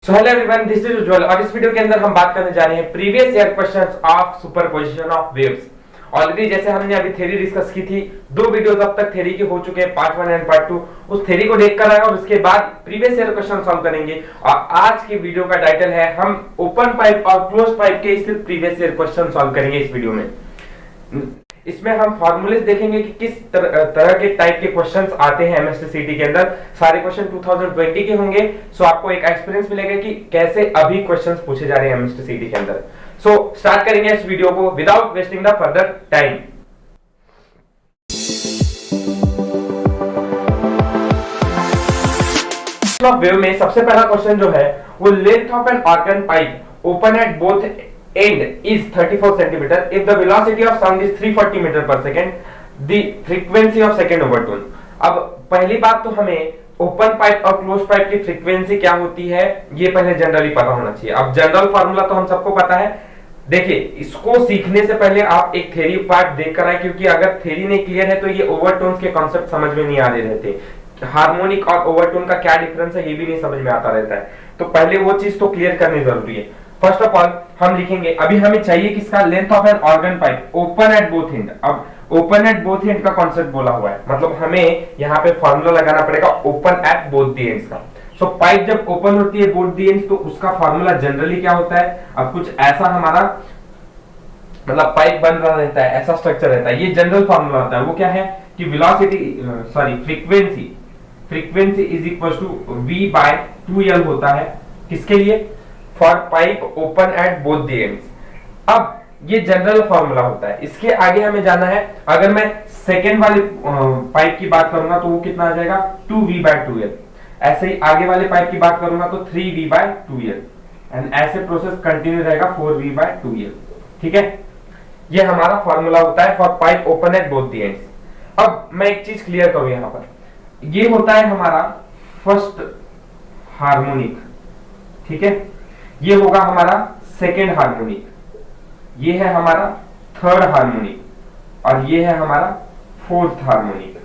So hello everyone, this is Ujjwal और इस video के अंदर हम बात करने जा रहे हैं previous year questions of superposition of waves. Already जैसे हमने अभी थ्योरी डिस्कस की थी, दो वीडियोस अब तक थ्योरी के हो चुके हैं, पार्ट 1 एंड पार्ट 2। उस थ्योरी को देखकर आए और उसके बाद प्रीवियस ईयर क्वेश्चन सॉल्व करेंगे। और आज की वीडियो का टाइटल है हम ओपन पाइप और क्लोज पाइप के सिर्फ प्रीवियस ईयर क्वेश्चन सॉल्व करेंगे इस वीडियो में। इसमें हम फॉर्मूलेस देखेंगे कि किस तरह के टाइप के क्वेश्चंस आते हैं एमएसटीसीटी के अंदर। सारे क्वेश्चन 2020 के होंगे, सो आपको एक एक्सपीरियंस मिलेगा कि कैसे अभी क्वेश्चंस पूछे जा रहे हैं एमएसटीसीटी के अंदर। सो स्टार्ट करेंगे इस वीडियो को without wasting the further time. Wave में सबसे पहला क्वेश्चन जो है वो length of an organ pipe open at both end is 34 centimeter if the velocity of sound is 340 meter per second the frequency of second overtone। अब पहली बात तो हमें ओपन पाइप और क्लोज पाइप की फ्रीक्वेंसी क्या होती है ये पहले जनरली पता होना चाहिए। अब जनरल फार्मूला तो हम सबको पता है। देखिए, इसको सीखने से पहले आप एक थ्योरी पार्ट देखकर आए, क्योंकि अगर थ्योरी नहीं क्लियर है तो ये ओवरटोन्स के कॉन्सेप्ट समझ में नहीं आ रहे रहते। हार्मोनिक और ओवरटोन का क्या डिफरेंस है ये भी नहीं समझ में आता रहता है, तो पहले वो चीज तो क्लियर करनी जरूरी है। फर्स्ट ऑफ ऑल हम लिखेंगे, अभी हमें चाहिए किसका, length of an organ pipe open at both and. अब ओपन एट बोथ एंड का कॉन्सेप्ट बोला हुआ है, मतलब हमें यहाँ पे फॉर्मूला लगाना पड़ेगा open at both the ends का। सो पाइप जब ओपन होती है बोथ द एंड्स तो उसका फॉर्मूला जनरली क्या होता है, अब कुछ ऐसा हमारा मतलब पाइप बन रहा रहता है, ऐसा स्ट्रक्चर रहता है, ये जनरल फॉर्मूला होता है। वो क्या है कि frequency is equal to V by 2L होता है, किसके लिए, for pipe open at both the ends. अब ये जनरल फॉर्मूला होता है, इसके आगे हमें जाना है। अगर मैं सेकेंड वाली पाइप की बात करूंगा तो वो कितना आ जाएगा, 2V बाय 2L। ऐसे ही आगे वाले पाइप की बात करूंगा तो 3V बाय 2L एंड ऐसे प्रोसेस कंटिन्यू रहेगा 4V बाय 2L। ठीक है, ये हमारा फॉर्मूला होता है for pipe open at both the ends. अब मैं एक चीज क्लियर करूं, यहां पर ये होता है हमारा फर्स्ट हार्मोनिक, ठीक है, ये होगा हमारा सेकेंड हार्मोनिक, ये है हमारा थर्ड हार्मोनिक और ये है हमारा फोर्थ हार्मोनिक।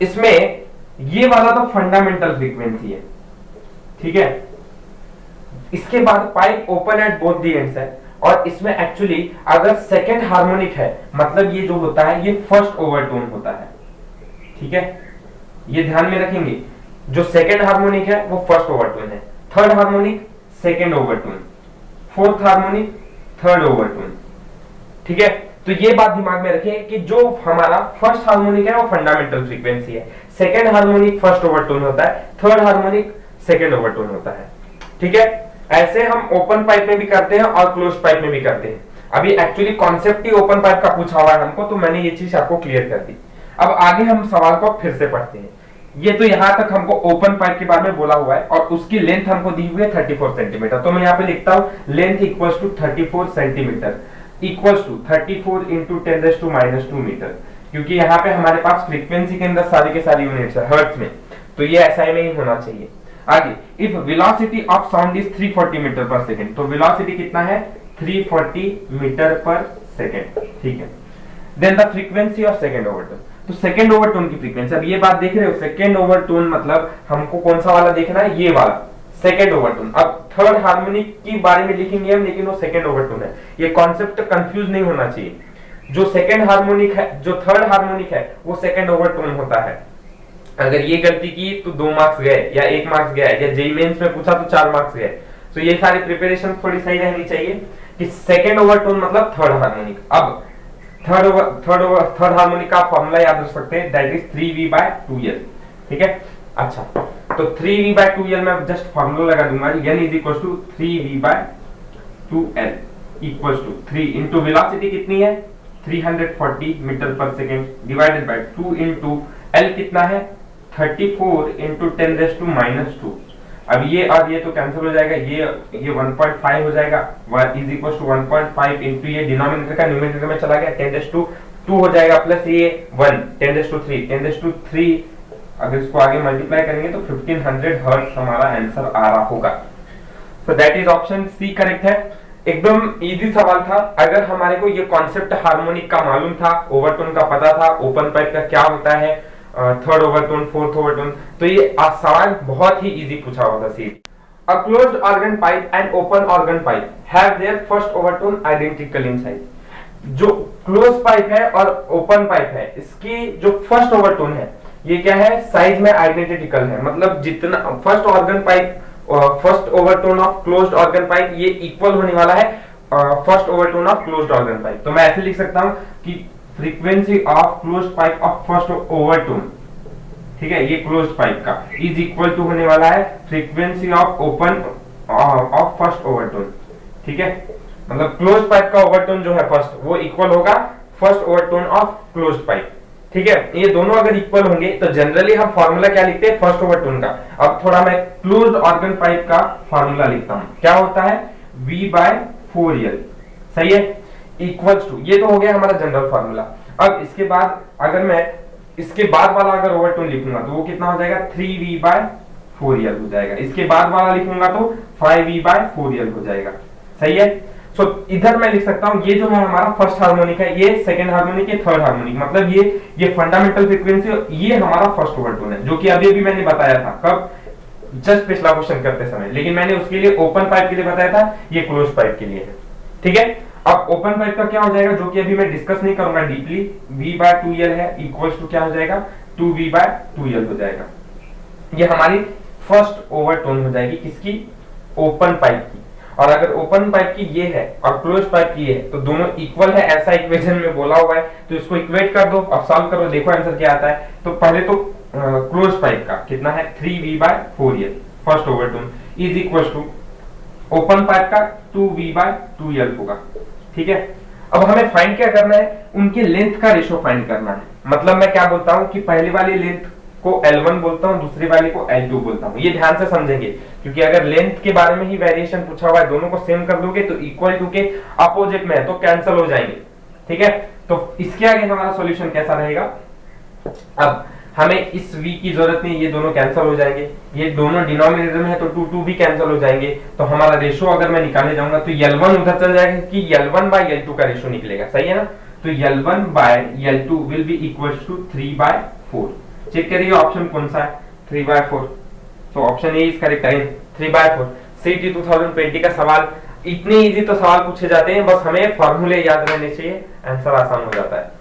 इसमें ये वाला तो फंडामेंटल फ्रीक्वेंसी है, ठीक है। इसके बाद pipe open at both the ends है और इसमें एक्चुअली अगर सेकेंड हार्मोनिक है मतलब ये जो होता है ये फर्स्ट ओवरटोन होता है, ठीक है। ये ध्यान में रखेंगे, जो सेकेंड हार्मोनिक है वो फर्स्ट ओवरटोन है, third harmonic second overtone, fourth harmonic third overtone, ठीक है। तो ये बात दिमाग में रखें कि जो हमारा फर्स्ट हार्मोनिक है वो फंडामेंटल फ्रीक्वेंसी है, सेकेंड हार्मोनिक फर्स्ट ओवरटोन होता है, थर्ड हार्मोनिक सेकेंड ओवरटोन होता है, ठीक है। ऐसे हम ओपन पाइप में भी करते हैं और क्लोज पाइप में भी करते हैं। अभी एक्चुअली कॉन्सेप्ट ही ओपन पाइप का पूछा हुआ है हमको, तो मैंने ये चीज आपको क्लियर कर दी। अब आगे हम सवाल को फिर से पढ़ते हैं। ये तो यहां तक हमको ओपन पाइप के बारे में बोला हुआ है और उसकी लेंथ हमको दी हुई है 34 सेंटीमीटर। तो मैं यहाँ पे लिखता हूं length equals to 34 centimetre equals to 34 into 10⁻² metre, क्योंकि यहाँ पे हमारे पास फ्रीक्वेंसी के अंदर सारी के सारी यूनिट्स है हर्ट्ज में, तो ये SI में ही होना चाहिए। आगे, if velocity of sound is 340 metre per second, तो वेलोसिटी कितना है, 340 मीटर पर सेकेंड, ठीक है। Then the frequency of second overtone, तो सेकेंड ओवरटोन की फ्रीक्वेंसी, अब ये बात देख रहे हो, सेकेंड ओवरटोन मतलब हमको कौन सा वाला देखना है, ये वाला सेकेंड ओवरटोन। अब थर्ड हार्मोनिक की बारे में लिखेंगे हम, लेकिन वो सेकेंड ओवरटोन है, ये कॉन्सेप्ट कंफ्यूज नहीं होना चाहिए। जो सेकेंड हार्मोनिक है, जो थर्ड हार्मोनिक है वो सेकेंड ओवरटोन होता है। अगर ये गलती की तो 2 मार्क्स गए या 1 मार्क्स गया, या जेईई मेंस में पूछा तो 4 मार्क्स गए। तो ये सारी प्रिपरेशन थोड़ी सही रहनी चाहिए कि सेकेंड ओवरटोन मतलब थर्ड हार्मोनिक। अब थर्ड हार्मोनिक का फॉर्मूला याद रख सकते हैं, that is 3V by 2L, ठीक है। अच्छा, तो 3V बाय 2L में जस्ट फॉर्मूला लगा दूंगा, N is equal to 3V by 2L equal to 3 into velocity कितनी है 340 metre per second divided by 2 into L कितना है 34 इंटू 10⁻²। अब ये और ये तो कैंसिल हो जाएगा, ये 1.5 हो जाएगा, इज इक्वल टू 1.5 इंटू ये डिनोमिनेटर का न्यूमरेटर में चला गया 10⁻² हो जाएगा, प्लस ये 1 10⁻³ अगर इसको आगे मल्टीप्लाई करेंगे तो 1500 हर्ट्ज हमारा आंसर आ रहा होगा। So that is option C correct है। एकदम इजी सवाल था। अगर हमारे को ये कॉन्सेप्ट हार्मोनिक का मालूम था, ओवरटोन का पता था, ओपन पाइप का क्या होता है, थर्ड ओवरटोन, फोर्थ ओवरटोन। तो ये सवाल बहुत ही इजी पूछा हुआ था seat. A closed organ pipe and open organ pipe have their first overtone identical in size. जो क्लोज पाइप है और ओपन पाइप है, इसकी जो फर्स्ट ओवरटोन है ये क्या है, साइज में आइडेंटिकल है। मतलब जितना first organ pipe, first overtone of closed organ pipe ये इक्वल होने वाला है first overtone of closed organ pipe. तो मैं ऐसे लिख सकता हूं कि frequency of closed pipe of first overtone, ठीक है, ये क्लोज्ड पाइप का इज इक्वल टू होने वाला है frequency of open of first overtone. ठीक है, मतलब क्लोज्ड पाइप का ओवरटोन जो है फर्स्ट, वो इक्वल होगा first overtone of closed pipe. ठीक है, ये दोनों अगर इक्वल होंगे तो जनरली हम फार्मूला क्या लिखते हैं, फर्स्ट ओवरटोन का। अब थोड़ा मैं क्लोज्ड ऑर्गन पाइप का फार्मूला लिखता हूं, क्या होता है, V/4L। सही है, इक्वल्स टू, ये तो हो गया हमारा जनरल फार्मूला। अब इसके बाद अगर मैं इसके बाद वाला अगर ओवरटोन लिखूंगा तो वो कितना हो जाएगा, 3V/4L हो जाएगा। इसके बाद वाला लिखूंगा तो 5V/4L हो जाएगा। सही है, सो इधर मैं लिख सकता हूं, ये जो है हमारा फर्स्ट हार्मोनिक है, ये सेकंड हार्मोनिक, ये थर्ड हार्मोनिक। मतलब ये फंडामेंटल फ्रीक्वेंसी, ये हमारा फर्स्ट ओवरटोन है, जो कि अभी भी मैंने बताया था, कब, जस्ट पिछला क्वेश्चन करते समय। लेकिन मैंने उसके लिए ओपन पाइप के लिए बताया था, ये क्लोज पाइप के लिए है। ठीक है, अब ओपन पाइप का क्या हो जाएगा, जो कि अभी मैं डिस्कस नहीं करूंगा डीपली, V/2L है, इक्वल्स टू क्या हो जाएगा, 2V/2L हो जाएगा। ये हमारी फर्स्ट ओवरटोन हो जाएगी, किसकी, ओपन पाइप की। और अगर ओपन पाइप की ये है और क्लोज पाइप की है तो दोनों इक्वल है, ऐसा इक्वेशन में बोला हुआ है। तो इसको इक्वेट कर दो, अब सॉल्व करो, देखो आंसर क्या आता है। तो पहले तो क्लोज पाइप का कितना है, 3V/4L first overtone is equal to open pipe का 2V/2L होगा। ठीक है, अब हमें फाइंड क्या करना है, उनके लेंथ का रेशो फाइंड करना है। मतलब मैं क्या बोलता हूं कि पहली वाली लेंथ को L1 बोलता हूं, दूसरी वाली को L2 बोलता हूं। ये ध्यान से समझेंगे, क्योंकि अगर लेंथ के बारे में ही वेरिएशन पूछा हुआ है, दोनों को सेम कर दोगे तो इक्वल टू के अपोजिट में है तो कैंसिल हो जाएंगे। ठीक है, तो इसके आगे हमारा सॉल्यूशन कैसा रहेगा, अब हमें इस v की जरूरत नहीं, ये दोनों कैंसिल हो जाएंगे, ये दोनों डिनोमिनेटर में है तो 2 भी कैंसिल हो जाएंगे। तो हमारा रेशो अगर मैं निकालने जाऊंगा तो L1 उधर चल जाएगा कि L1/L2 का रेशो निकलेगा। सही है ना, तो L1/L2 will be equal to 3/4। Check करिए ऑप्शन कौन सा है, 3/4। तो ऑप्शन ए इज करेक्ट है, 3/4। सीटी 2020 का सवाल, इतने इजी तो सवाल पूछे जाते हैं, बस हमें फॉर्मूले याद रहने चाहिए, आंसर आसान हो जाता है।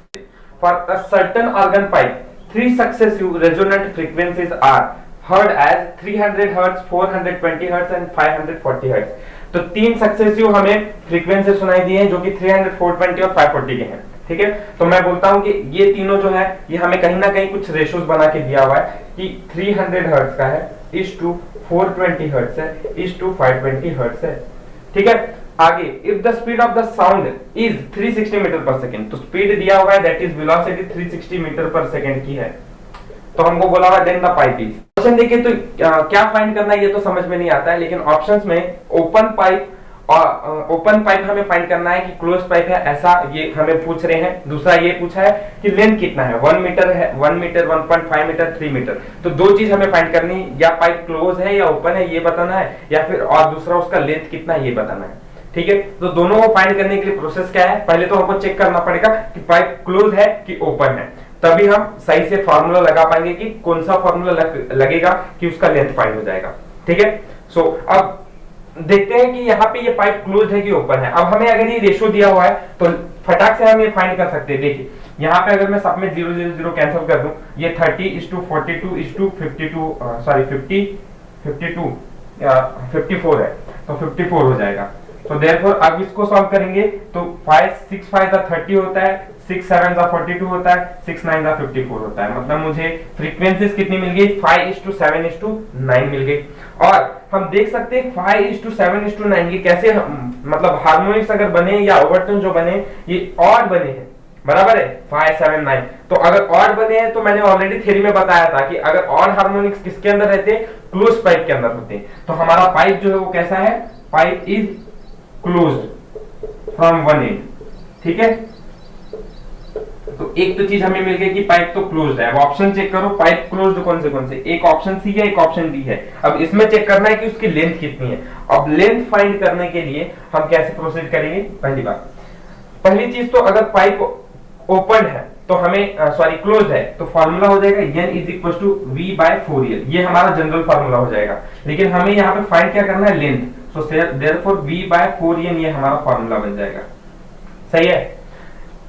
For a certain organ pipe 3 successive resonant frequencies are heard as 300 Hz, 420 Hz and 540 Hz। तो 3 सक्सेसिव हमें फ्रीक्वेंसी सुनाई दी है, जो कि 300, 420 और 540 के हैं। ठीक है, तो मैं बोलता हूं कि ये तीनों जो है, ये हमें कहीं ना कहीं कुछ रेशोज बना के दिया हुआ है कि 300 हर्ट्ज का है इस टू 420 हर्ट्ज है इस टू 520 हर्ट्ज है। ठीक है, आगे if the speed of the sound is 360 metre per second, तो स्पीड दिया हुआ है that is velocity 360 metre per second की है, तो हमको बोला हुआ then the pipe is. Question देखिए तो क्या फाइंड करना है ये तो समझ में नहीं आता है, लेकिन ऑप्शंस में ओपन पाइप और ओपन पाइप हमें फाइंड करना है कि क्लोज पाइप है, ऐसा ये हमें पूछ रहे हैं। दूसरा ये पूछा है कि लेंथ कितना है, 1 मीटर है, 1 मीटर, 1.5 मीटर, 3 मीटर। तो दो चीज हमें फाइंड करनी, या पाइप क्लोज है या ओपन है ये बताना है, या फिर और दूसरा उसका लेंथ कितना है ये बताना है। ठीक है, तो दोनों को फाइंड करने के लिए प्रोसेस क्या है, पहले तो हमको चेक करना पड़ेगा कि पाइप क्लोज है कि ओपन है, तभी हम सही से फार्मूला लगा पाएंगे कि कौन सा फार्मूला लगेगा कि उसका लेंथ फाइंड हो जाएगा। ठीक है, सो अब देखते हैं कि यहाँ पे ये पाइप क्लोज है कि ओपन है। अब हमें अगर ये रेशो दिया हुआ है तो फटाक से हम ये फाइंड कर सकते हैं। देखिए यहाँ पे अगर मैं सब में 0 0 0 कैंसिल कर दूं, ये 30:42:52 सॉरी 54 है, तो 54 हो जाएगा। तो देयरफॉर अब इसको सॉल्व करेंगे तो 6 5 30 होता है, 6 7 42 होता है, 6 9 54 होता है। मतलब मुझे फ्रीक्वेंसीज कितनी मिल गई, 5:7:9 मिल गई। और हम देख सकते हैं 5:7:9 ये कैसे, मतलब हार्मोनिक्स अगर बने या ओवरटोन जो बने ये ऑड बने हैं, बराबर है 5 7 9। तो अगर ऑड बने हैं तो मैंने ऑलरेडी थ्योरी में बताया था कि अगर ऑड हार्मोनिक्स किसके अंदर रहते हैं, क्लोज पाइप के अंदर होते हैं। तो हमारा पाइप जो है वो कैसा है, pipe is closed from one and. ठीक है, तो एक तो चीज हमें मिल गई कि पाइप तो क्लोज्ड है। अब ऑप्शन चेक करो, पाइप क्लोज्ड कौन से, एक ऑप्शन सी है एक ऑप्शन डी है। अब इसमें चेक करना है कि उसकी लेंथ कितनी है। अब लेंथ फाइंड करने के लिए हम कैसे प्रोसीड करेंगे, पहली चीज तो अगर पाइप ओपन है तो हमें सॉरी क्लोज्ड है, तो फॉर्मूला हो जाएगा n is equal to v by 4l। ये हमारा जनरल फॉर्मूला हो जाएगा, लेकिन हमें यहाँ पे फाइंड क्या करना है, length. So therefore v by 4n ये हमारा फॉर्मूला बन जाएगा। सही है।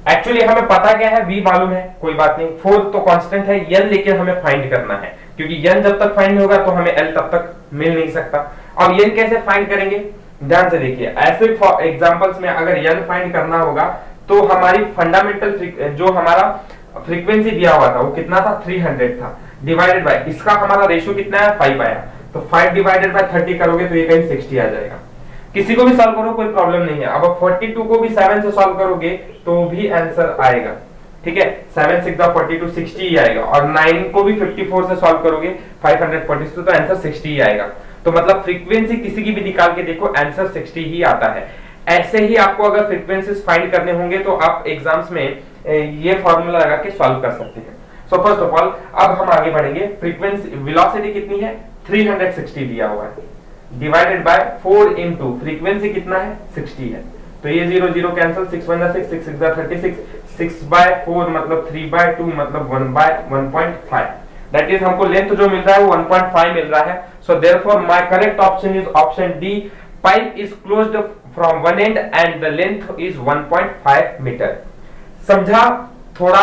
एक्चुअली हमें पता क्या है, v मालूम है, कोई बात नहीं, 4 तो कांस्टेंट है, n लेकिन हमें फाइंड करना है, क्योंकि n जब तक फाइंड नहीं होगा तो हमें l तब तक मिल नहीं सकता। अब n कैसे फाइंड करेंगे, ध्यान से देखिए। ऐसे एग्जांपल्स में अगर n फाइंड करना होगा तो हमारी फंडामेंटल जो हमारा फ्रीक्वेंसी दिया हुआ था वो कितना था, 300 था, डिवाइडेड बाय इसका हमारा रेशियो कितना है, 5 आया, तो 5 डिवाइडेड बाय 30 करोगे तो ये कहीं 60 आ जाएगा। किसी को भी सॉल्व करो कोई प्रॉब्लम नहीं है। अब 42 को भी 7 से सॉल्व करोगे तो भी आंसर आएगा, ठीक है। 7 6 42 60 ही आएगा, और 9 को भी 54 से सॉल्व करोगे 542 तो आंसर 60 ही आएगा। तो मतलब फ्रीक्वेंसी किसी की भी निकाल के देखो आंसर 60 ही आता है। ऐसे ही आपको अगर फ्रीक्वेंसीज फाइंड करने होंगे तो आप एग्जाम्स में ये फॉर्मूला लगा के सॉल्व कर सकते हैं। सो फर्स्ट ऑफ ऑल अब हम आगे बढ़ेंगे। फ्रीक्वेंसी वेलोसिटी कितनी है, 360 दिया हुआ है, डिवाइडेड बाय 4 इनटू फ्रीक्वेंसी कितना है, 60 है, तो ये 0 0 कैंसिल, 6 1 6 6 6 36, 6 बाय 4 मतलब 3 बाय 2 मतलब 1 बाय 1.5, दैट इज हमको लेंथ जो मिल रहा है वो 1.5 मिल रहा है। So therefore my correct option is option D, pipe is closed from one end and the length is 1.5 metre. समझा, थोड़ा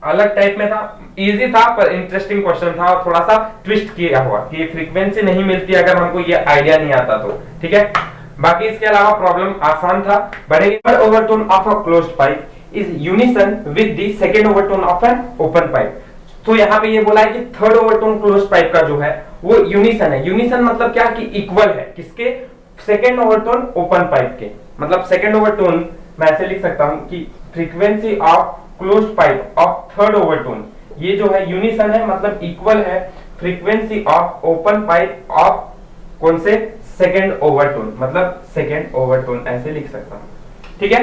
अलग टाइप में था, इजी था पर इंटरेस्टिंग क्वेश्चन था, और थोड़ा सा ट्विस्ट किया हुआ कि फ्रीक्वेंसी नहीं मिलती अगर हमको ये आइडिया नहीं आता तो, ठीक है। बाकी इसके अलावा प्रॉब्लम आसान था। बढ़ेगी, third overtone of a closed pipe is unison with the second overtone of an open pipe. तो यहाँ पे ये बोला है कि थर्ड ओवरटोन क्लोज्ड पाइप का जो है वो यूनिसन है। यूनिसन मतलब क्या, कि इक्वल है, किसके, सेकंड ओवरटोन ओपन पाइप के। मतलब सेकंड ओवरटोन मैं ऐसे लिख सकता हूं कि frequency of closed pipe of third overtone, ये जो है यूनिसन है, मतलब इक्वल है frequency of open pipe of कौन से, सेकंड ओवरटोन, मतलब सेकंड ओवरटोन ऐसे लिख सकता हूं, ठीक है।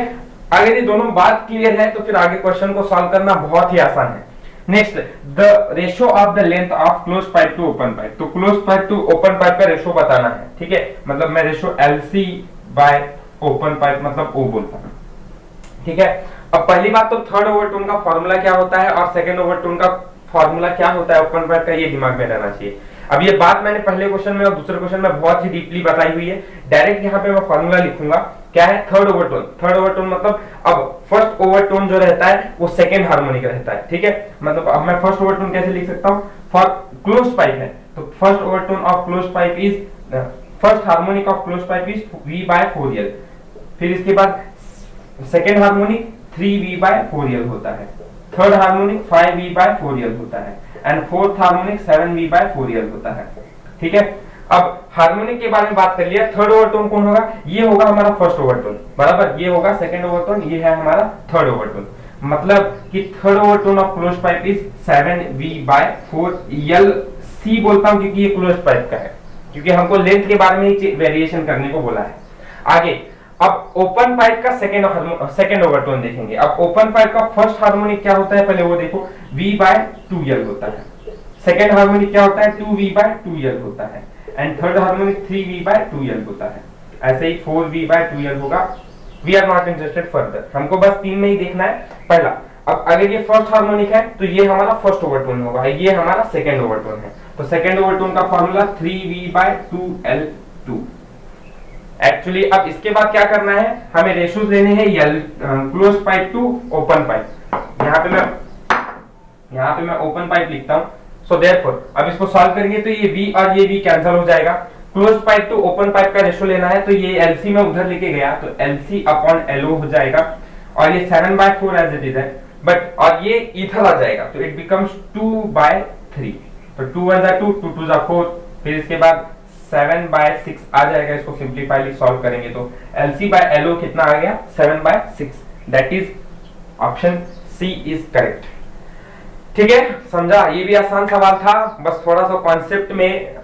अगर ये दोनों बात क्लियर है तो फिर आगे क्वेश्चन को सॉल्व करना बहुत ही आसान है। Next, the ratio of the length of closed pipe to open pipe. तो closed pipe to open pipe का रेशियो बताना है, ठीक है। मतलब मैं ratio LC by open pipe मतलब O बोलता हूं, ठीक है। अब पहली बात तो थर्ड ओवरटोन का फॉर्मूला क्या होता है और सेकंड ओवरटोन का फॉर्मूला क्या होता है ओपन पाइप का, ये दिमाग में रहना चाहिए। अब ये बात मैंने पहले क्वेश्चन में और दूसरे क्वेश्चन में बहुत ही डीपली बताई हुई है। डायरेक्ट यहाँ पे मैं फॉर्मूला लिखूंगा, क्या है, थर्ड ओवरटोन। थर्ड ओवरटोन मतलब अब फर्स्ट ओवरटोन जो रहता है वो सेकंड हार्मोनिक रहता है, ठीक है। मतलब अब मैं फर्स्ट ओवरटोन कैसे लिख सकता हूँ, फॉर क्लोज्ड पाइप है तो first overtone of closed pipe is, first harmonic of closed pipe is V by 4l। फिर इसके बाद second harmonic 3V bye 4l होता है, third harmonic 5V bye 4l होता है, and fourth harmonic 7V by 4l होता है, ठीक है। अब हार्मोनिक के बारे में बात कर लिया। थर्ड ओवरटोन कौन होगा, ये होगा हमारा फर्स्ट ओवरटोन, बराबर, ये होगा सेकंड ओवरटोन, ये है हमारा थर्ड ओवरटोन। मतलब कि third overtone of closed pipe is 7V by 4l। C बोलता हूं क्योंकि ये क्लोज्ड पाइप का है, क्योंकि हमको लेंथ के बारे में ही वेरिएशन करने को बोला है। आगे, अब ओपन पाइप का सेकंड ओवरटोन देखेंगे। अब ओपन पाइप का फर्स्ट हार्मोनिक क्या होता है, पहले वो देखो, V बाय 2l होता है। सेकंड हार्मोनिक क्या होता है, 2V बाय 2l होता है, and third harmonic 3V by 2l होता है। ऐसे ही 4V बाय 2l होगा। We are not interested further, हमको बस तीन में ही देखना है। पहला, अब अगर ये फर्स्ट हार्मोनिक है तो ये हमारा फर्स्ट ओवरटोन होगा, ये हमारा सेकंड ओवरटोन है, तो सेकंड ओवरटोन का formula 3V by 2l2। Actually अब इसके बाद क्या करना है, हमें रेशियोज लेने हैं closed pipe to open pipe. यहाँ पे मैं ओपन पाइप लिखता हूँ। सो देयरफॉर अब इसको सॉल्व करेंगे तो ये V और ये V कैंसिल हो जाएगा। Closed pipe to open pipe का रेशियो लेना है तो ये LC में उधर लेके गया तो LC अपॉन LO हो जाएगा, और ये 7 बाय 4 एज इट इज है, बट और ये इधर आ जाएगा तो इट बिकम्स 2 बाय 3, तो 2 1 2 2 2 4, फिर इसके बाद 7 बाय 6 आ जाएगा। इसको सिंप्लीफाइली सॉल्व करेंगे तो LC बाय LO कितना आ गया, 7 by 6, that is option C is correct, ठीक है। समझा, ये भी आसान सवाल था, बस थोड़ा सा कॉन्सेप्ट में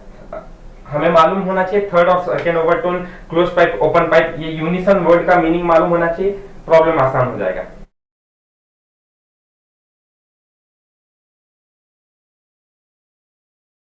हमें मालूम होना चाहिए। थर्ड और second overtone, close pipe, open pipe, ये यूनिसन वर्ड का मीनिंग मालूम होना चाहिए, प्रॉब्लम आसान हो जाएगा।